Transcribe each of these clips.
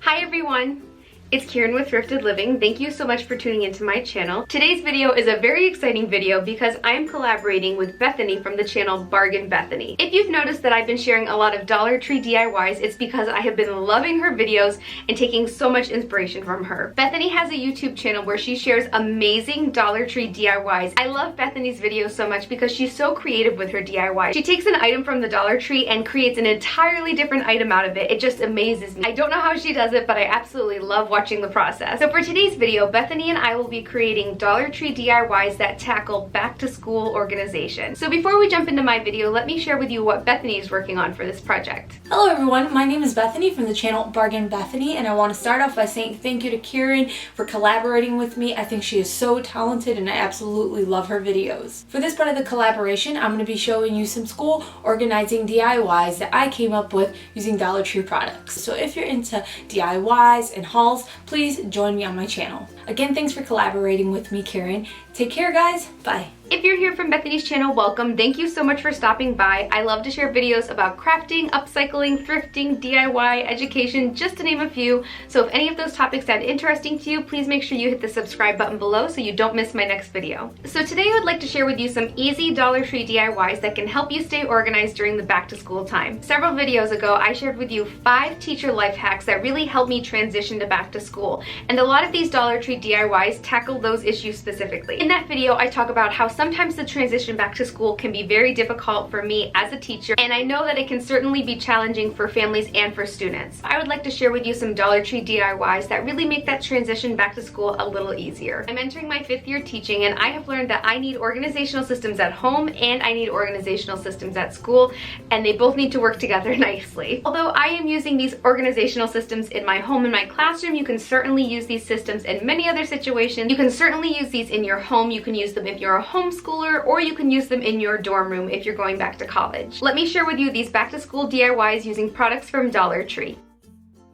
Hi everyone! It's Kieran with Thrifted Living. Thank you so much for tuning into my channel. Today's video is a very exciting video because I'm collaborating with Bethany from the channel Bargain Bethany. If you've noticed that I've been sharing a lot of Dollar Tree DIYs, it's because I have been loving her videos and taking so much inspiration from her. Bethany has a YouTube channel where she shares amazing Dollar Tree DIYs. I love Bethany's videos so much because she's so creative with her DIY. She takes an item from the Dollar Tree and creates an entirely different item out of it. It just amazes me. I don't know how she does it, but I absolutely love watching the process. So for today's video, Bethany and I will be creating Dollar Tree DIYs that tackle back to school organization. So before we jump into my video, let me share with you what Bethany is working on for this project. Hello everyone, my name is Bethany from the channel Bargain Bethany, and I want to start off by saying thank you to Kieran for collaborating with me. I think she is so talented and I absolutely love her videos. For this part of the collaboration, I'm going to be showing you some school organizing DIYs that I came up with using Dollar Tree products. So if you're into DIYs and hauls, please join me on my channel. Again, thanks for collaborating with me, Kieran. Take care, guys. Bye. If you're here from Bethany's channel, welcome. Thank you so much for stopping by. I love to share videos about crafting, upcycling, thrifting, DIY, education, just to name a few. So if any of those topics sound interesting to you, please make sure you hit the subscribe button below so you don't miss my next video. So today I would like to share with you some easy Dollar Tree DIYs that can help you stay organized during the back to school time. Several videos ago, I shared with you 5 teacher life hacks that really helped me transition to back to school. And a lot of these Dollar Tree DIYs tackle those issues specifically. In that video, I talk about how sometimes the transition back to school can be very difficult for me as a teacher, and I know that it can certainly be challenging for families and for students. I would like to share with you some Dollar Tree DIYs that really make that transition back to school a little easier. I'm entering my 5th year teaching, and I have learned that I need organizational systems at home and I need organizational systems at school, and they both need to work together nicely. Although I am using these organizational systems in my home and my classroom, you can certainly use these systems in many other situations. You can certainly use these in your home. You can use them if you're a homeschooler, or you can use them in your dorm room if you're going back to college. Let me share with you these back to school DIYs using products from Dollar Tree.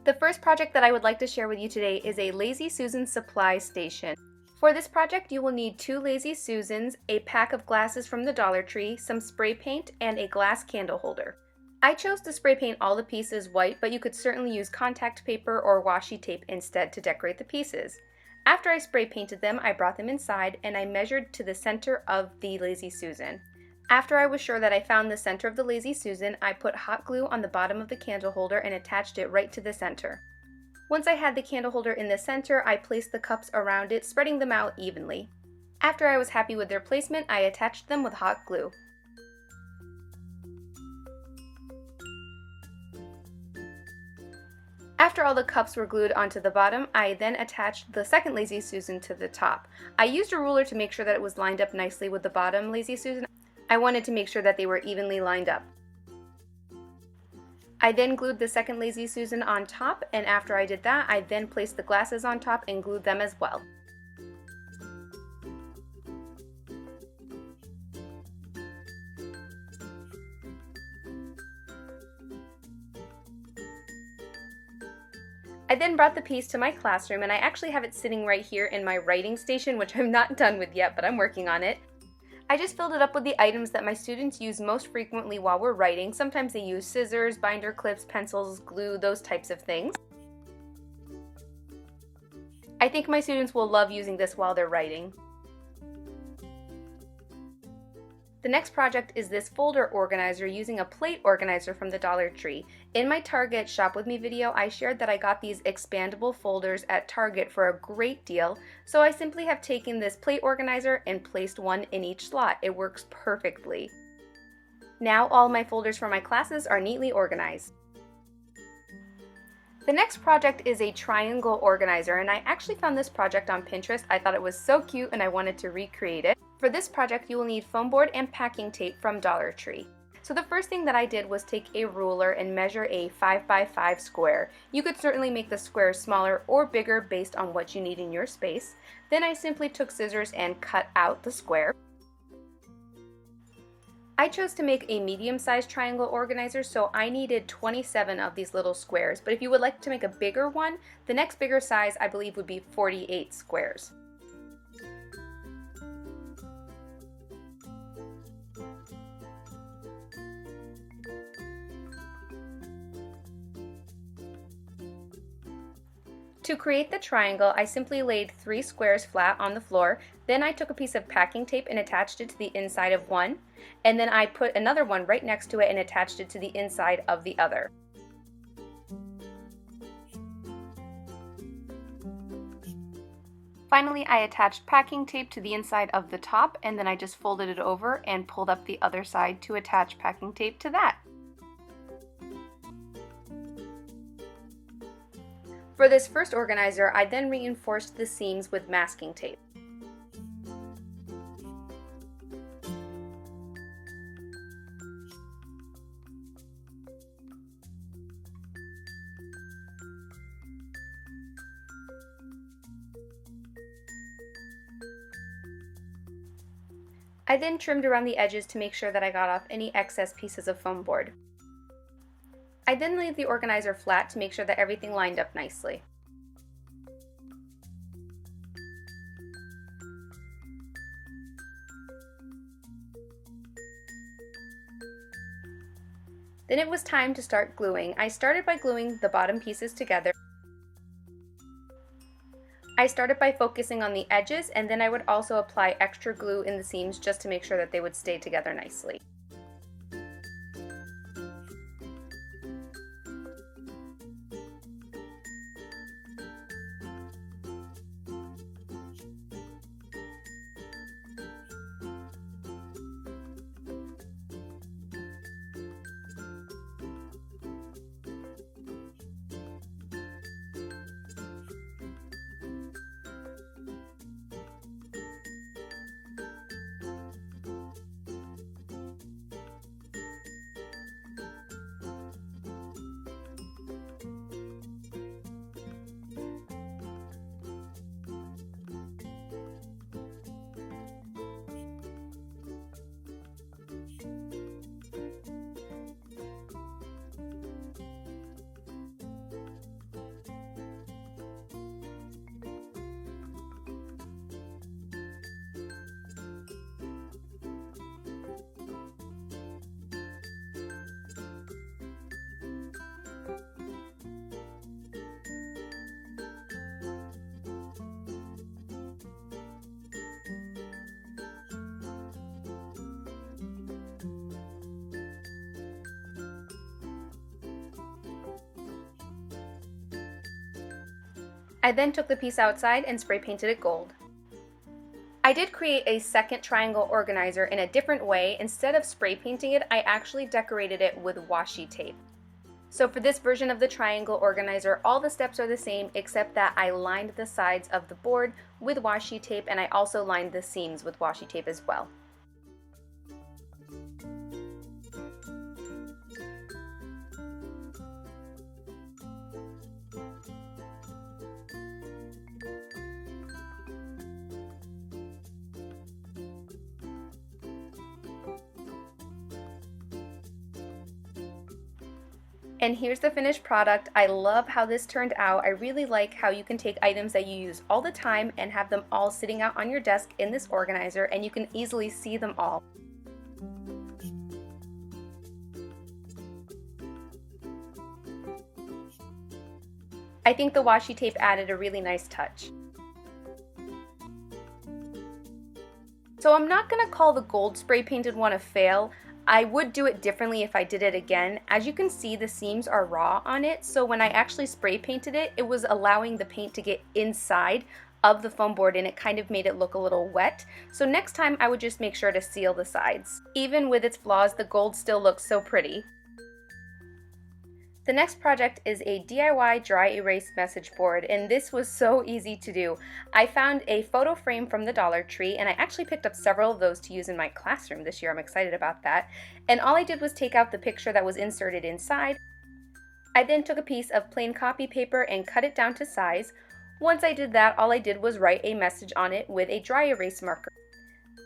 The first project that I would like to share with you today is a Lazy Susan supply station. For this project, you will need 2 Lazy Susans, a pack of glasses from the Dollar Tree, some spray paint, and a glass candle holder. I chose to spray paint all the pieces white, but you could certainly use contact paper or washi tape instead to decorate the pieces. After I spray painted them, I brought them inside and I measured to the center of the Lazy Susan. After I was sure that I found the center of the Lazy Susan, I put hot glue on the bottom of the candle holder and attached it right to the center. Once I had the candle holder in the center, I placed the cups around it, spreading them out evenly. After I was happy with their placement, I attached them with hot glue. After all the cups were glued onto the bottom, I then attached the second Lazy Susan to the top. I used a ruler to make sure that it was lined up nicely with the bottom Lazy Susan. I wanted to make sure that they were evenly lined up. I then glued the second Lazy Susan on top, and after I did that, I then placed the glasses on top and glued them as well. I then brought the piece to my classroom, and I actually have it sitting right here in my writing station, which I'm not done with yet, but I'm working on it. I just filled it up with the items that my students use most frequently while we're writing. Sometimes they use scissors, binder clips, pencils, glue, those types of things. I think my students will love using this while they're writing. The next project is this folder organizer using a plate organizer from the Dollar Tree. In my Target Shop With Me video, I shared that I got these expandable folders at Target for a great deal, so I simply have taken this plate organizer and placed one in each slot. It works perfectly. Now all my folders for my classes are neatly organized. The next project is a triangle organizer, and I actually found this project on Pinterest. I thought it was so cute and I wanted to recreate it. For this project, you will need foam board and packing tape from Dollar Tree. So the first thing that I did was take a ruler and measure a 5x5 square. You could certainly make the squares smaller or bigger based on what you need in your space. Then I simply took scissors and cut out the square. I chose to make a medium-sized triangle organizer, so I needed 27 of these little squares. But if you would like to make a bigger one, the next bigger size I believe would be 48 squares. To create the triangle, I simply laid 3 squares flat on the floor, then I took a piece of packing tape and attached it to the inside of one, and then I put another one right next to it and attached it to the inside of the other. Finally, I attached packing tape to the inside of the top, and then I just folded it over and pulled up the other side to attach packing tape to that. For this first organizer, I then reinforced the seams with masking tape. I then trimmed around the edges to make sure that I got off any excess pieces of foam board. I then laid the organizer flat to make sure that everything lined up nicely. Then it was time to start gluing. I started by gluing the bottom pieces together. I started by focusing on the edges, and then I would also apply extra glue in the seams just to make sure that they would stay together nicely. I then took the piece outside and spray painted it gold. I did create a second triangle organizer in a different way. Instead of spray painting it, I actually decorated it with washi tape. So for this version of the triangle organizer, all the steps are the same except that I lined the sides of the board with washi tape, and I also lined the seams with washi tape as well. And here's the finished product. I love how this turned out. I really like how you can take items that you use all the time and have them all sitting out on your desk in this organizer, and you can easily see them all. I think the washi tape added a really nice touch. So I'm not gonna call the gold spray painted one a fail. I would do it differently if I did it again. As you can see, the seams are raw on it, so when I actually spray painted it, it was allowing the paint to get inside of the foam board, and it kind of made it look a little wet. So next time I would just make sure to seal the sides. Even with its flaws, the gold still looks so pretty. The next project is a DIY dry erase message board, and this was so easy to do. I found a photo frame from the Dollar Tree, and I actually picked up several of those to use in my classroom this year. I'm excited about that. And all I did was take out the picture that was inserted inside. I then took a piece of plain copy paper and cut it down to size. Once I did that, all I did was write a message on it with a dry erase marker.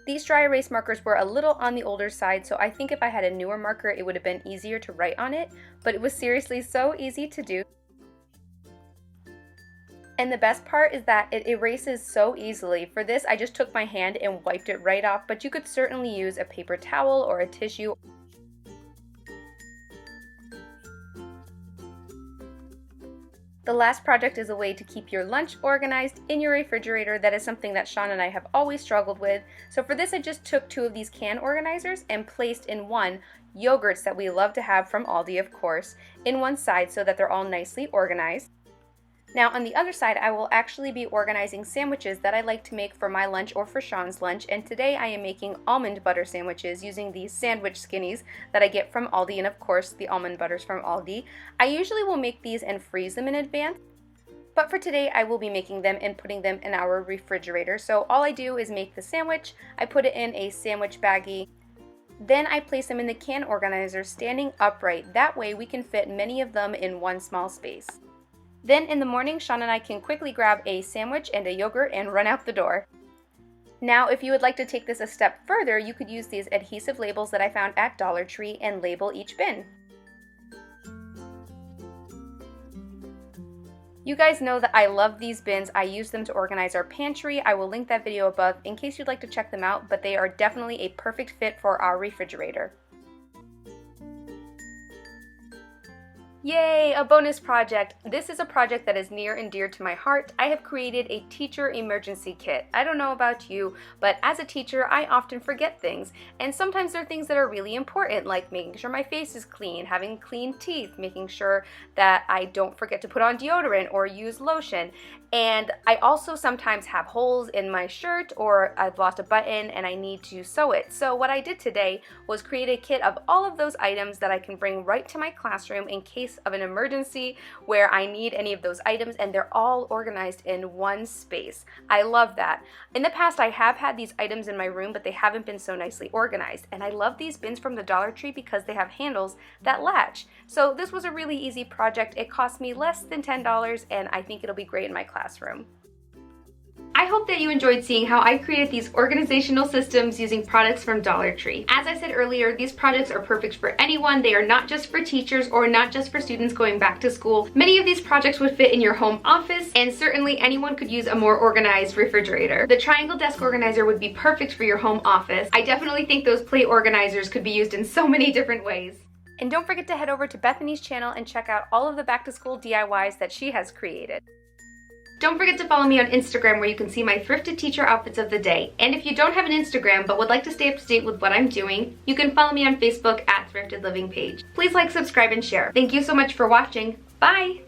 These dry erase markers were a little on the older side, so I think if I had a newer marker, it would have been easier to write on it, but it was seriously so easy to do. And the best part is that it erases so easily. For this, I just took my hand and wiped it right off, but you could certainly use a paper towel or a tissue. The last project is a way to keep your lunch organized in your refrigerator. That is something that Sean and I have always struggled with. So for this, I just took 2 of these can organizers and placed in one yogurts that we love to have from Aldi, of course, in one side so that they're all nicely organized. Now on the other side, I will actually be organizing sandwiches that I like to make for my lunch or for Sean's lunch, and today I am making almond butter sandwiches using these sandwich skinnies that I get from Aldi, and of course the almond butters from Aldi. I usually will make these and freeze them in advance, but for today I will be making them and putting them in our refrigerator. So all I do is make the sandwich, I put it in a sandwich baggie, then I place them in the can organizer standing upright. That way we can fit many of them in one small space. Then in the morning, Sean and I can quickly grab a sandwich and a yogurt and run out the door. Now, if you would like to take this a step further, you could use these adhesive labels that I found at Dollar Tree and label each bin. You guys know that I love these bins. I use them to organize our pantry. I will link that video above in case you'd like to check them out, but they are definitely a perfect fit for our refrigerator. Yay, a bonus project. This is a project that is near and dear to my heart. I have created a teacher emergency kit. I don't know about you, but as a teacher, I often forget things. And sometimes there are things that are really important, like making sure my face is clean, having clean teeth, making sure that I don't forget to put on deodorant or use lotion. And I also sometimes have holes in my shirt, or I've lost a button and I need to sew it. So what I did today was create a kit of all of those items that I can bring right to my classroom in case of an emergency where I need any of those items, and they're all organized in one space. I love that. In the past, I have had these items in my room, but they haven't been so nicely organized. And I love these bins from the Dollar Tree because they have handles that latch. So this was a really easy project. It cost me less than $10, and I think it'll be great in my classroom. I hope that you enjoyed seeing how I created these organizational systems using products from Dollar Tree. As I said earlier, these projects are perfect for anyone. They are not just for teachers or not just for students going back to school. Many of these projects would fit in your home office, and certainly anyone could use a more organized refrigerator. The triangle desk organizer would be perfect for your home office. I definitely think those plate organizers could be used in so many different ways. And don't forget to head over to Bethany's channel and check out all of the back to school DIYs that she has created. Don't forget to follow me on Instagram where you can see my thrifted teacher outfits of the day. And if you don't have an Instagram but would like to stay up to date with what I'm doing, you can follow me on Facebook at Thrifted Living page. Please like, subscribe, and share. Thank you so much for watching. Bye!